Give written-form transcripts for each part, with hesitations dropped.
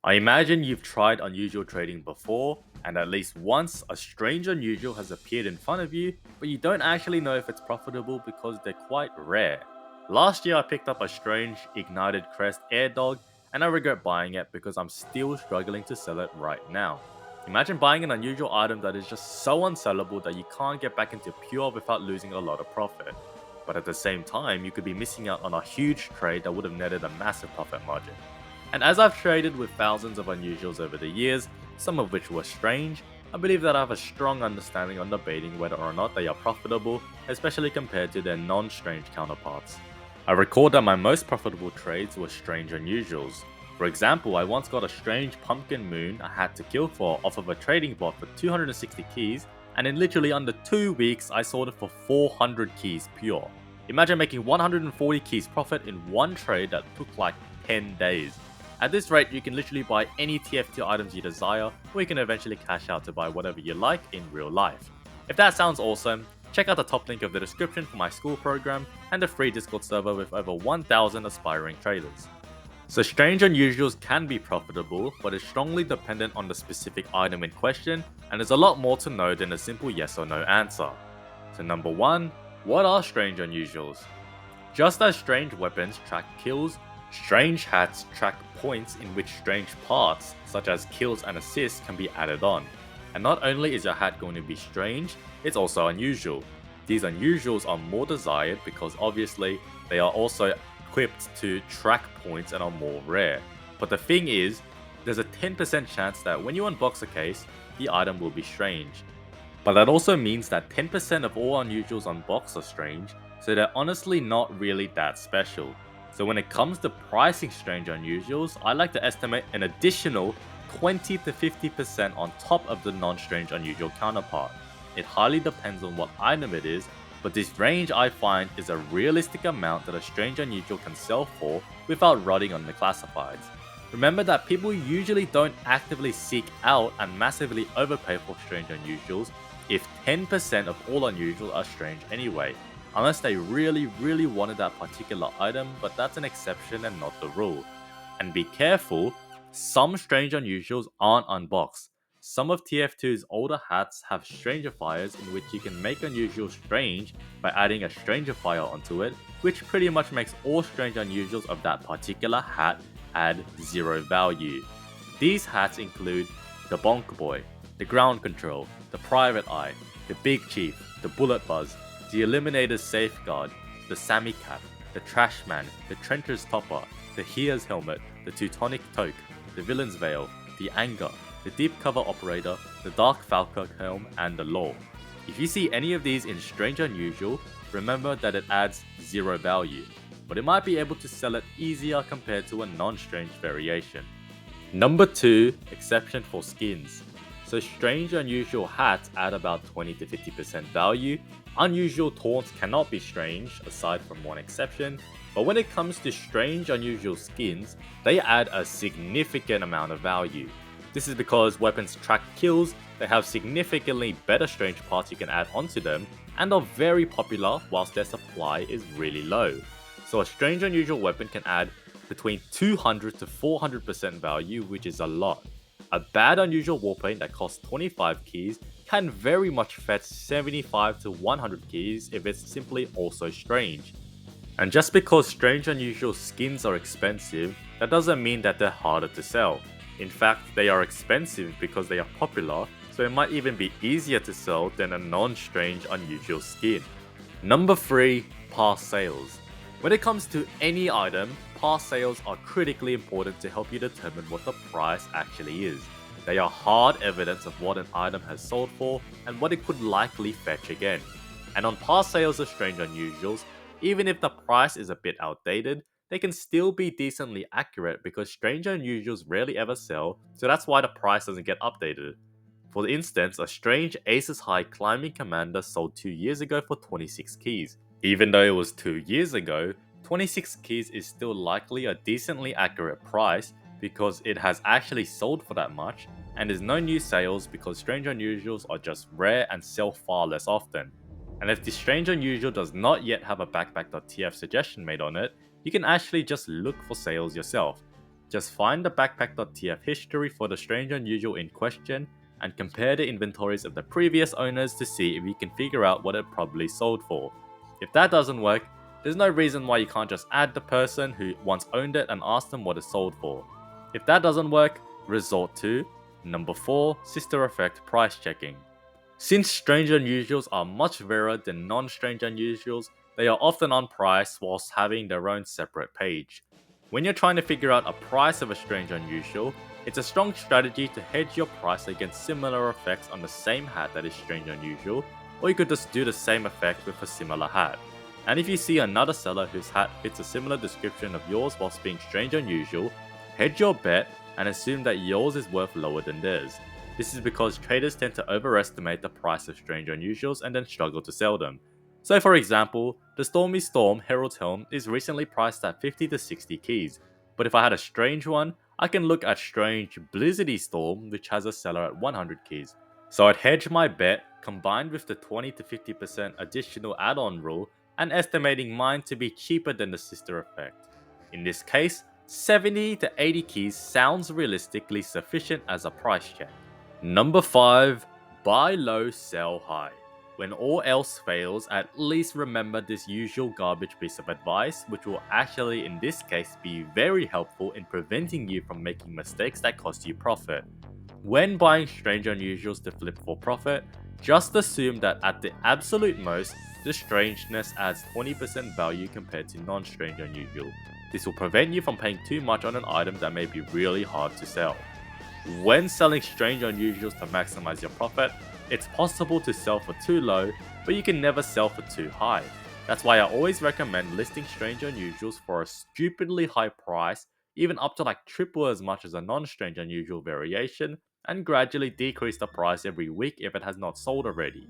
I imagine you've tried unusual trading before, and at least once a strange unusual has appeared in front of you, but you don't actually know if it's profitable because they're quite rare. Last year I picked up a strange Ignited Crest Air Dog, and I regret buying it because I'm still struggling to sell it right now. Imagine buying an unusual item that is just so unsellable that you can't get back into pure without losing a lot of profit. But at the same time, you could be missing out on a huge trade that would have netted a massive profit margin. And as I've traded with thousands of unusuals over the years, some of which were strange, I believe that I have a strong understanding on debating whether or not they are profitable, especially compared to their non-strange counterparts. I recall that my most profitable trades were strange unusuals. For example, I once got a strange Pumpkin Moon I had to kill for off of a trading bot for 260 keys, and in literally under 2 weeks I sold it for 400 keys pure. Imagine making 140 keys profit in one trade that took like 10 days. At this rate, you can literally buy any TF2 items you desire, or you can eventually cash out to buy whatever you like in real life. If that sounds awesome, check out the top link of the description for my school program and a free Discord server with over 1,000 aspiring traders. So strange unusuals can be profitable, but is strongly dependent on the specific item in question, and there's a lot more to know than a simple yes or no answer. So number 1, what are strange unusuals? Just as strange weapons track kills, strange hats track points in which strange parts, such as kills and assists, can be added on. And not only is your hat going to be strange, it's also unusual. These unusuals are more desired because obviously they are also equipped to track points and are more rare. But the thing is, there's a 10% chance that when you unbox a case, the item will be strange. But that also means that 10% of all unusuals unboxed are strange, so they're honestly not really that special. So when it comes to pricing strange unusuals, I like to estimate an additional 20 to 50% on top of the non-strange unusual counterpart. It highly depends on what item it is, but this range I find is a realistic amount that a strange unusual can sell for without rotting on the classifieds. Remember that people usually don't actively seek out and massively overpay for strange unusuals if 10% of all unusuals are strange anyway, unless they really wanted that particular item, but that's an exception and not the rule. And be careful, some strange unusuals aren't unboxed. Some of TF2's older hats have strangerfiers in which you can make unusual strange by adding a strangerfire onto it, which pretty much makes all strange unusuals of that particular hat add 0 value. These hats include the Bonk Boy, the Ground Control, the Private Eye, the Big Chief, the Bullet Buzz, the Eliminator's Safeguard, the Sammy Cap, the Trash Man, the Trencher's Topper, the Here's Helmet, the Teutonic Toque, the Villain's Veil, the Anger, the Deep Cover Operator, the Dark Falcon Helm, and the Law. If you see any of these in Strange Unusual, remember that it adds 0 value, but it might be able to sell it easier compared to a non-strange variation. Number 2, exception for skins. So strange unusual hats add about 20 to 50% value. Unusual taunts cannot be strange, aside from one exception, but when it comes to strange unusual skins, they add a significant amount of value. This is because weapons track kills, they have significantly better strange parts you can add onto them, and are very popular whilst their supply is really low. So a strange unusual weapon can add between 200 to 400% value, which is a lot. A bad unusual warpaint that costs 25 keys can very much fetch 75 to 100 keys if it's simply also strange. And just because strange unusual skins are expensive, that doesn't mean that they're harder to sell. In fact, they are expensive because they are popular, so it might even be easier to sell than a non-strange unusual skin. Number 3, past sales. When it comes to any item, past sales are critically important to help you determine what the price actually is. They are hard evidence of what an item has sold for and what it could likely fetch again. And on past sales of strange unusuals, even if the price is a bit outdated, they can still be decently accurate because strange unusuals rarely ever sell, so that's why the price doesn't get updated. For instance, a strange Aces High Climbing Commander sold 2 years ago for 26 keys. Even though it was 2 years ago, 26 keys is still likely a decently accurate price because it has actually sold for that much, and there's no new sales because strange unusuals are just rare and sell far less often. And if the strange unusual does not yet have a backpack.tf suggestion made on it, you can actually just look for sales yourself. Just find the backpack.tf history for the strange unusual in question and compare the inventories of the previous owners to see if you can figure out what it probably sold for. If that doesn't work, there's no reason why you can't just add the person who once owned it and ask them what it sold for. If that doesn't work, resort to number 4, Sister Effect price checking. Since strange unusuals are much rarer than non-strange unusuals, they are often unpriced whilst having their own separate page. When you're trying to figure out a price of a strange unusual, it's a strong strategy to hedge your price against similar effects on the same hat that is strange unusual, or you could just do the same effect with a similar hat. And if you see another seller whose hat fits a similar description of yours whilst being strange unusual, hedge your bet and assume that yours is worth lower than theirs. This is because traders tend to overestimate the price of strange unusuals and then struggle to sell them. So for example, the Stormy Storm Herald's Helm is recently priced at 50 to 60 keys, but if I had a strange one, I can look at strange Blizzardy Storm which has a seller at 100 keys. So I'd hedge my bet combined with the 20 to 50% additional add-on rule and estimating mine to be cheaper than the sister effect. In this case, 70 to 80 keys sounds realistically sufficient as a price check. Number 5. Buy low, sell high. When all else fails, at least remember this usual garbage piece of advice, which will actually in this case be very helpful in preventing you from making mistakes that cost you profit. When buying strange unusuals to flip for profit, just assume that at the absolute most, the strangeness adds 20% value compared to non-strange unusual. This will prevent you from paying too much on an item that may be really hard to sell. When selling strange unusuals to maximize your profit, it's possible to sell for too low, but you can never sell for too high. That's why I always recommend listing strange unusuals for a stupidly high price, even up to like triple as much as a non-strange unusual variation, and gradually decrease the price every week if it has not sold already.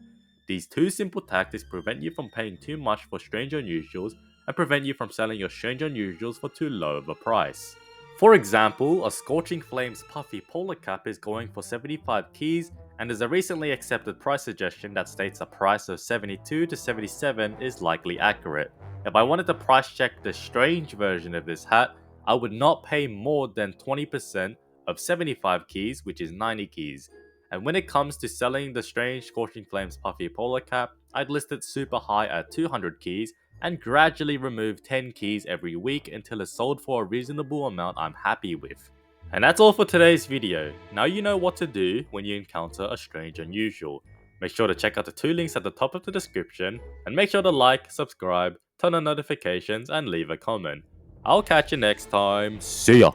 These two simple tactics prevent you from paying too much for strange unusuals and prevent you from selling your strange unusuals for too low of a price. For example, a Scorching Flames Puffy Polar Cap is going for 75 keys, and there's a recently accepted price suggestion that states a price of 72 to 77 is likely accurate. If I wanted to price check the strange version of this hat, I would not pay more than 20% of 75 keys, which is 90 keys. And when it comes to selling the strange Scorching Flames Puffy Polar Cap, I'd list it super high at 200 keys, and gradually remove 10 keys every week until it's sold for a reasonable amount I'm happy with. And that's all for today's video. Now you know what to do when you encounter a strange unusual. Make sure to check out the 2 links at the top of the description, and make sure to like, subscribe, turn on notifications, and leave a comment. I'll catch you next time. See ya!